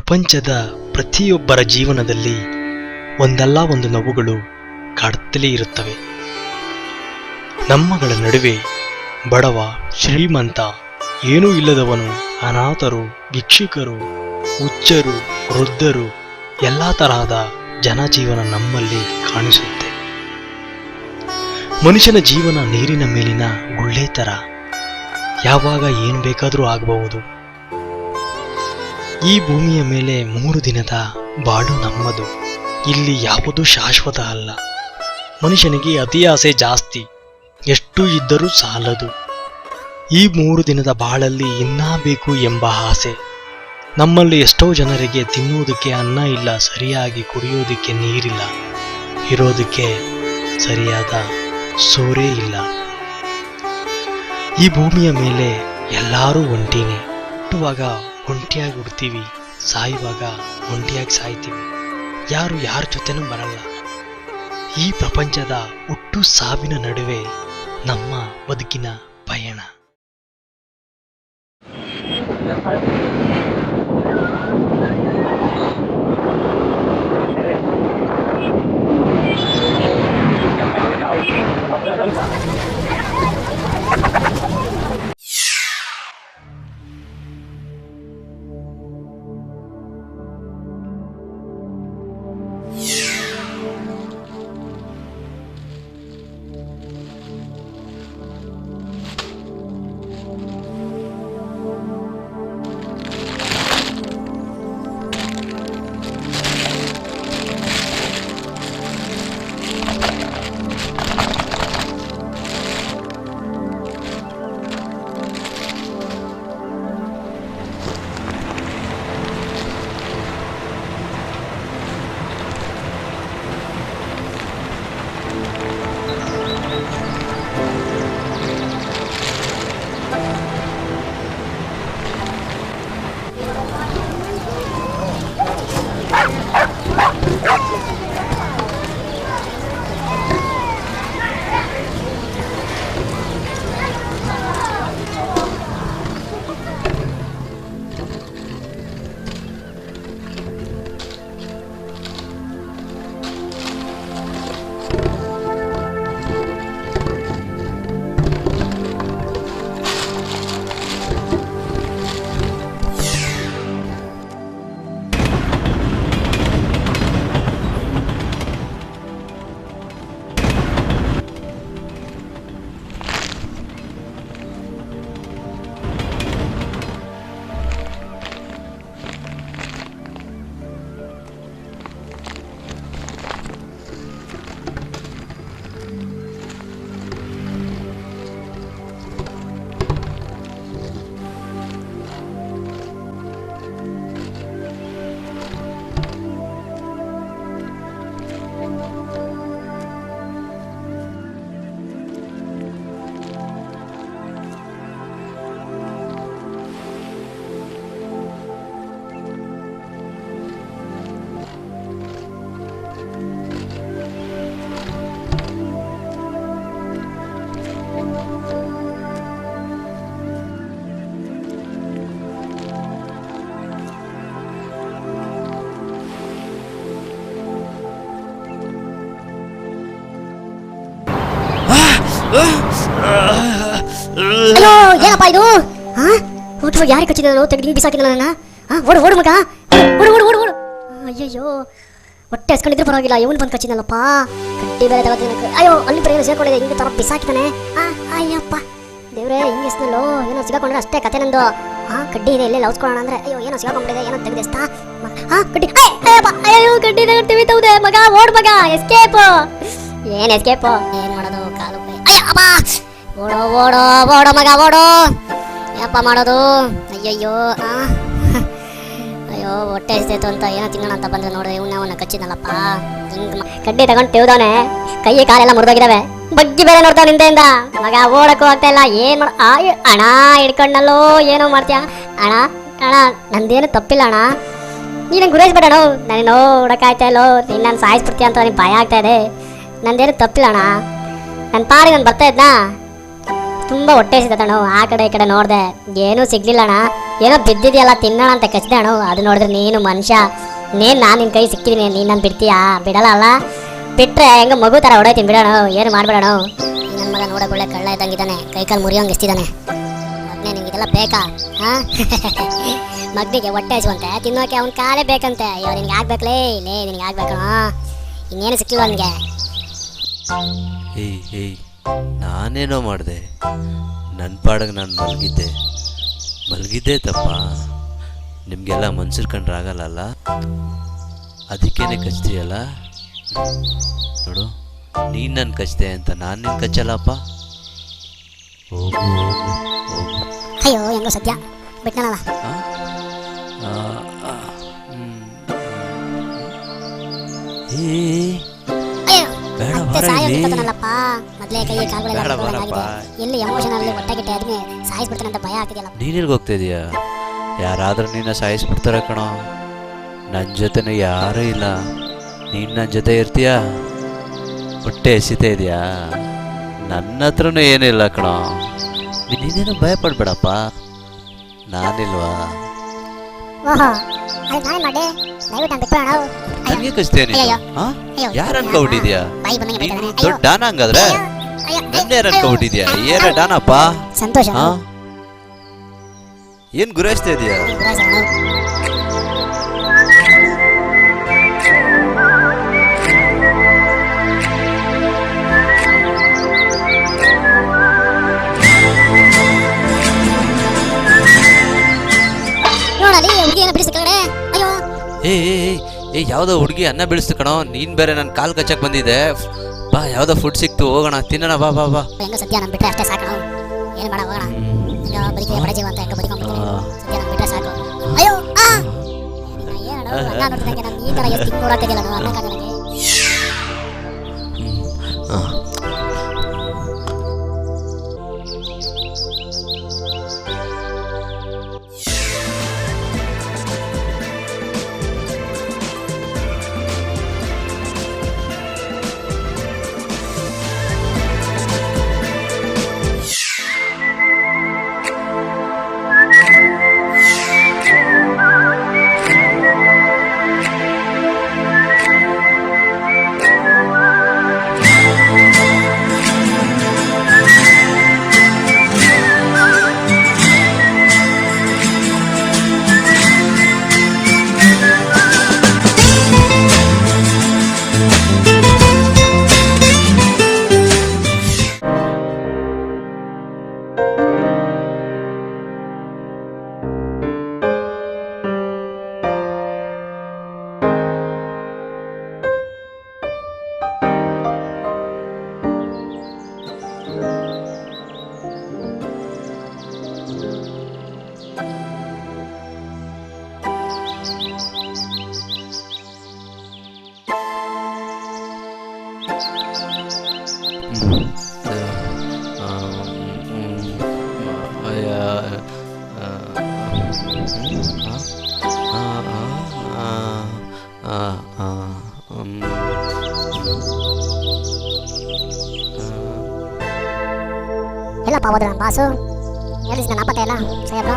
ಪ್ರಪಂಚದ ಪ್ರತಿಯೊಬ್ಬರ ಜೀವನದಲ್ಲಿ ಒಂದಲ್ಲ ಒಂದು ನೋವುಗಳು ಕಾಡುತ್ತಲೇ ಇರುತ್ತವೆ. ನಮ್ಮಗಳ ನಡುವೆ ಬಡವ, ಶ್ರೀಮಂತ, ಏನೂ ಇಲ್ಲದವನು, ಅನಾಥರು, ಭಿಕ್ಷುಕರು, ಹುಚ್ಚರು, ವೃದ್ಧರು, ಎಲ್ಲ ತರಹದ ಜನಜೀವನ ನಮ್ಮಲ್ಲಿ ಕಾಣಿಸುತ್ತೆ. ಮನುಷ್ಯನ ಜೀವನ ನೀರಿನ ಮೇಲಿನ ಗುಳ್ಳೆ ತರ, ಯಾವಾಗ ಏನು ಬೇಕಾದರೂ ಆಗಬಹುದು. ಈ ಭೂಮಿಯ ಮೇಲೆ 3 ದಿನದ ಬಾಳು ನಮ್ಮದು. ಇಲ್ಲಿ ಯಾವುದೂ ಶಾಶ್ವತ ಅಲ್ಲ. ಮನುಷ್ಯನಿಗೆ ಅತಿ ಆಸೆ ಜಾಸ್ತಿ, ಎಷ್ಟು ಇದ್ದರೂ ಸಾಲದು. ಈ 3 ದಿನದ ಬಾಳಲ್ಲಿ ಇನ್ನೂ ಬೇಕು ಎಂಬ ಆಸೆ. ನಮ್ಮಲ್ಲಿ ಎಷ್ಟೋ ಜನರಿಗೆ ತಿನ್ನುವುದಕ್ಕೆ ಅನ್ನ ಇಲ್ಲ, ಸರಿಯಾಗಿ ಕುಡಿಯೋದಕ್ಕೆ ನೀರಿಲ್ಲ, ಇರೋದಕ್ಕೆ ಸರಿಯಾದ ಸೋರೇ ಇಲ್ಲ. ಈ ಭೂಮಿಯ ಮೇಲೆ ಎಲ್ಲರೂ ಒಂಟಿನೇ. ಹುಟ್ಟುವಾಗ ಒಂಟಿಯಾಗಿ ಹುಡ್ತೀವಿ, ಸಾಯುವಾಗ ಒಂಟಿಯಾಗಿ ಸಾಯ್ತೀವಿ. ಯಾರು ಯಾರ ಜೊತೆನೂ ಬರಲ್ಲ. ಈ ಪ್ರಪಂಚದ ಹುಟ್ಟು ಸಾವಿನ ನಡುವೆ ನಮ್ಮ ಬದುಕಿನ ಪಯಣ. ಅಯ್ಯೋ ಏನಪ್ಪ ಇದು? ಓಟು ಯಾರು ಕಚ್ಚಿದ್ರು? ತೆಗೆದು ಬಿಸಾಕಿದ ನನ್ನ. ಓಡು ಓಡು ಮಗ, ಓಡು ಓಡು ಓಡು ಓಡು. ಅಯ್ಯಯ್ಯೋ, ಹೊಟ್ಟೆ ಹಸ್ಕೊಂಡಿದ್ರು ಪರವಾಗಿಲ್ಲ, ಇವನು ಬಂದು ಕಚ್ಚಿದಲ್ಲಪ್ಪ. ಕಡ್ಡಿ ಬೇರೆ ತಗೋತೀನಿ. ಅಯ್ಯೋ, ಅಲ್ಲಿ ಬರೀ ಸೇರ್ಕೊಂಡಿದೆ, ಹಿಂಗೆ ತರ ಬಿಸಾಕಿದಾನೆ. ಅಯ್ಯಪ್ಪ ದೇವ್ರೆ, ಹಿಂಗೆ ಎಸ್ನಲ್ಲೋ ಏನೋ ಸಿಗಾಕೊಂಡ್ರೆ ಅಷ್ಟೇ ಕತೆ ನಂದು. ಕಡ್ಡಿ ಇದೆ, ಇಲ್ಲೇ ಲೌಸ್ಕೊಳ್ಳೋಣ ಅಂದ್ರೆ ಅಯ್ಯೋ ಏನೋ ಸಿಗಾಕೊಂಡ್ಬಿಟ್ಟಿದೆ, ಏನೋ ತೆಗೆದೆಸ್ತಾ ಕಡ್ಡಿ. ಅಯ್ಯೋ ಕಡ್ಡಿ ತಗೊಳ್ತೀವಿ ತೌದೆ ಮಗ, ಓಡ್ ಮಗ, ಎಸ್ಕೇಪ್. ಏನ್ ಎಸ್ಕೇಪ್? ಏನ್ ಮಾಡೋದು? ಕಾಲು ಅಯ್ಯಪ್ಪ, ಓಡೋ ಓಡೋ ಓಡೋ ಮಗ ಓಡೋ. ಏನಪ್ಪ ಮಾಡೋದು? ಅಯ್ಯಯ್ಯೋ ಅಯ್ಯೋ, ಹೊಟ್ಟೆ ಹಸಿತಾಯ್ತು ಅಂತ ಏನೋ ತಿನ್ನೋಣ ಅಂತ ಬಂದ್ರೆ ನೋಡಿದ್ರೆ ಇವನ್ನ ಕಚ್ಚಿದ್ನಲ್ಲಪ್ಪ. ಹಿಂಗ್ ಕಡ್ಡಿ ತಗೊಂಡು ತೆವ್ದವನೆ, ಕೈ ಕಾಲೆಲ್ಲ ಮುರಿದೋಗಿದಾವೆ. ಬಗ್ಗಿ ಬೇರೆ ನೋಡ್ತಾವ ನಿಂದೆಯಿಂದ. ಮಗ ಓಡಕ್ಕೂ ಆಗ್ತಾ ಇಲ್ಲ. ಏನ್ ಅಣ್ಣ ಹಿಡ್ಕೊಂಡಲ್ಲೋ ಏನೋ ಮಾಡ್ತೀಯ ಅಣ್ಣ. ಅಣ್ಣ ನಂದೇನು ತಪ್ಪಿಲ್ಲ ಅಣ್ಣ, ನೀನು ಗುರೈಸ್ಬೇಡಣ. ನಾನು ನೋಡಕ್ಕಾಗ್ತಾ ಇಲ್ಲೋ, ನೀನು ನಾನು ಸಾಯಿಸ್ಬಿಡ್ತೀಯ ಅಂತ ನನಗೆ ಭಯ ಆಗ್ತಾ ಇದೆ. ನಂದೇನು ತಪ್ಪಿಲ್ಲ ಅಣ್ಣ, ನನ್ನ ಪಾಡಿಗೆ ನಾನು ಬರ್ತಾ ಇದ್ನಾ. ತುಂಬ ಹೊಟ್ಟೆ ಹಸಿತಣ್ಣ. ಆ ಕಡೆ ಈ ಕಡೆ ನೋಡಿದೆ, ಏನೂ ಸಿಗ್ಲಿಲ್ಲ ಅಣ್ಣ. ಏನೋ ಬಿದ್ದಿದೆಯಲ್ಲ ತಿನ್ನೋಣ ಅಂತ ಕಚ್ದೆ ಅಣ್ಣ. ಅದು ನೋಡಿದ್ರೆ ನೀನು ಮನುಷ್ಯ, ನಾನು ನಿನ್ನ ಕೈ ಸಿಕ್ಕಿದ್ದೀನಿ, ನೀನು ನನ್ನ ಬಿಡ್ತೀಯಾ? ಬಿಡಲ್ಲ ಅಲ್ಲ. ಬಿಟ್ರೆ ಹೆಂಗ ಮಗು ಥರ ಹೊಡೋಯ್ತೀನಿ ಬಿಡೋಣ, ಏನು ಮಾಡ್ಬೇಡಣ. ನನ್ನ ಮಗ ನೋಡೋಕೆ ಒಳ್ಳೆ ಕಳ್ಳ ಇದ್ದಂಗಿದ್ದಾನೆ, ಕೈ ಕಾಲು ಮುರಿಯೋಂಗೆ ಇಸ್ತಿದ್ದಾನೆ. ಮಗನೇ ನಿಂಗೆ ಇದೆಲ್ಲ ಬೇಕಾ? ಹಾಂ ಮಗನಿಗೆ ಹೊಟ್ಟೆ ಹಸುವಂತೆ ತಿನ್ನೋಕೆ ಅವ್ನ ಕಾಲೇ ಬೇಕಂತೆ. ಅಯ್ಯೋ ನಿನಗೆ ಆಗ್ಬೇಕಲೇ ಲೇ, ನಿನಗೆ ಆಗ್ಬೇಕು. ಇನ್ನೇನು ಸಿಕ್ಕಿಲ್ವ ಅವನಿಗೆ? ಏಯ್ ನಾನೇನೋ ಮಾಡಿದೆ, ನನ್ನ ಪಾಡಿಗೆ ನಾನು ಮಲಗಿದ್ದೆ ತಪ್ಪ. ನಿಮಗೆಲ್ಲ ಮನ್ಸಿರ್ ಕಂಡ್ರೆ ಆಗಲ್ಲ, ಅದಕ್ಕೇನೆ ಕಚ್ತೀಯಲ್ಲ. ನೋಡು, ನೀನು ನನ್ನ ಕಚ್ದೆ ಅಂತ ನಾನು ನಿನ್ನ ಕಚ್ಚಲ್ಲಪ್ಪ. ಹೋಗು. ಅಯ್ಯೋ ಹೆಂಗೋ ಸದ್ಯ ಬಿಟ್ನಲ್ಲ. ಎಲ್ಲಿ ಎಮೋಷನಲ್ ಹೊಟ್ಟೆಗಿಟ್ಟೆ ಅದನ್ನೇ ಸಾಯಿಸ್ಬಿಡ್ತಾನೆ ಅಂತ ಭಯ ಆಗ್ತಿದೆಯಲ್ಲ. ನೀನಿಲ್ಗೆ ಹೋಗ್ತಾ ಇದೀಯಾ? ಯಾರಾದ್ರೂ ನಿನ್ನ ಸಾಯಿಸ್ಬಿಡ್ತಾರೆ ಕಣೋ. ನನ್ನ ಜೊತೆನೂ ಯಾರೂ ಇಲ್ಲ, ನೀನು ನನ್ನ ಜೊತೆ ಇರ್ತೀಯಾ? ಹೊಟ್ಟೆ ಎಸಿತಾ ಇದೆಯಾ? ನನ್ನ ಹತ್ರನೂ ಏನಿಲ್ಲ ಕಣೋ. ನೀನೇನು ಭಯ ಪಡ್ಬೇಡಪ್ಪ, ನಾನಿಲ್ವಾ? ನನಗೆ ಕಚ್ತೇ ನೀನು? ಯಾರು ಅನ್ಕೊಬಿಟ್ಟಿದ್ಯಾ? ದೊಡ್ಡ ಡಾನ ಹಂಗಾದ್ರೆ? ನನ್ನೇ ಅನ್ಕೊಬಿಟ್ಟಿದ್ಯಾ? ಏನ ಡಾನಪ್ಪ? ಸಂತೋಷ. ಏನ್ ಗುರಾಯಿಸ್ತಾ ಇದೀಯಾ? ಏ ಯಾವ್ದೋ ಹುಡುಗಿ ಅನ್ನ ಬೀಳಿಸ್ತು ಕಣೋ. ನೀನ್ ಬೇರೆ ನನ್ನ ಕಾಲ್ ಕಚ್ಚಕ್ ಬಂದಿದೆ. ಬಾ, ಯಾವ್ದೋ ಫುಡ್ ಸಿಕ್ತು, ಹೋಗೋಣ ತಿನ್ನೋಣ. ಬಾ ಬಾ ಬಾ. ಹೆಂಗ ಸದ್ಯ ನಮ್ ಬಿಟ್ರೆ ಅಷ್ಟೇ ಸಾಕು. ಏನು ಮಾಡ ಹೋಗೋಣ. ಬದುಕಿಗೆ ಬಡ ಜೀವ ಅಂತ ಹೆಂಗ ಬದುಕೊಂಡ್ಬಿಡ್ತೀನಿ. ಸದ್ಯ ನಮ್ ಬಿಟ್ರೆ ಸಾಕು. ಅಯ್ಯೋ ಅನ್ನ ನೋಡ್ತಿದ್ದಂಗೆ ನಮ್ಗೆ ಈ ಥರ ಎಷ್ಟು ನೋಡಾಕಿದ್ದಿಲ್ಲ ನಾವು ಅನ್ನ ಕಾಣೋಕ್ಕೆ. ಎಲ್ಲಪ್ಪ ಹೋದ್ರ ನಮ್ಮ ಬಾಸು? ಎಲ್ಲಿ ನನ್ನ ನಾಪತ್ತೆ ಇಲ್ಲ ಸಾಹೇಬ್ರು?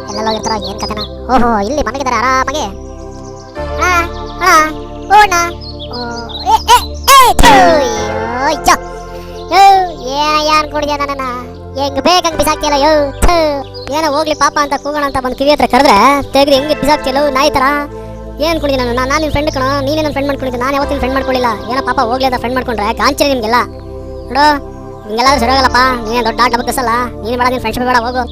ಎಲ್ಲೆಲ್ಲ ಹೋಗಿರ್ತಾರ, ಏನು ಕತೆನ? ಓಹೋ, ಇಲ್ಲಿ ಮನೆಗಿದ್ದಾರೆ ಆರಾಮಾಗಿ. ಏನ ಅನ್ಕೊಂಡಿದ್ಯಾ ನನ್ನ? ಹೆಂಗ್ ಬೇಕಂಗ್ ಬಿಸಾಕ್ತಿಯಲ್ಲ ಯೋ. ಏನೋ ಹೋಗ್ಲಿ ಪಾಪ ಅಂತ ಕೂಗೋಣ ಅಂತ ಬಂದು ಕಿವಿ ಹತ್ರ ಕರೆದ್ರೆ ತೆಗ್ದು ಹೆಂಗೆ ಬಿಸಾಕ್ತಿಯಲ್ಲ ನಾಯಿ ಥರ. ಏನು ಅನ್ಕೊಂಡಿದ್ದೆ ನಾನು ನಿನ್ನ ಫ್ರೆಂಡ್ ಕಣೋ, ನೀನೇ ನನ್ನ ಫ್ರೆಂಡ್ ಮಾಡ್ಕೊಂಡಿದ್ದೆ. ನಾನು ಯಾವತ್ತಿನ ಫ್ರೆಂಡ್ ಮಾಡ್ಕೊಳ್ಳಿಲ್ಲ. ಏನೋ ಪಾಪ ಹೋಗ್ಲಿ ಅಂತ ಫ್ರೆಂಡ್ ಮಾಡ್ಕೊಂಡ್ರೆ ಗಾಂಚಿನ ನಿಮಗೆಲ್ಲ ನೋಡು. ಹಿಂಗೆಲ್ಲ ಸರಿ ಹೋಗಲ್ಲಪ್ಪ. ನೀನೇ ದೊಡ್ಡ ಆಟ ಬಗ್ಗಸಲ್ಲ. ನೀನು ಬೇಡ, ನಿನ್ನ ಫ್ರೆಂಡ್ಶಿಪ್ ಬೇಡ, ಹೋಗು.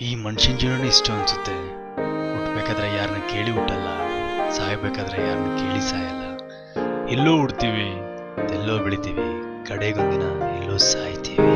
ಈ ಮನುಷ್ಯನ ಜೀವನ ಇಷ್ಟು ಅನ್ಸುತ್ತೆ. ಹುಟ್ಟಬೇಕಾದ್ರೆ ಯಾರನ್ನ ಕೇಳಿ ಹುಟ್ಟಲ್ಲ, ಸಾಯಬೇಕಾದ್ರೆ ಯಾರನ್ನ ಕೇಳಿ ಸಾಯಲ್ಲ. ಎಲ್ಲೋ ಹುಡ್ತೀವಿ, ಎಲ್ಲೋ ಬೆಳಿತೀವಿ, ಕಡೆಗೊಂದಿನ ಎಲ್ಲೋ ಸಾಯ್ತೀವಿ.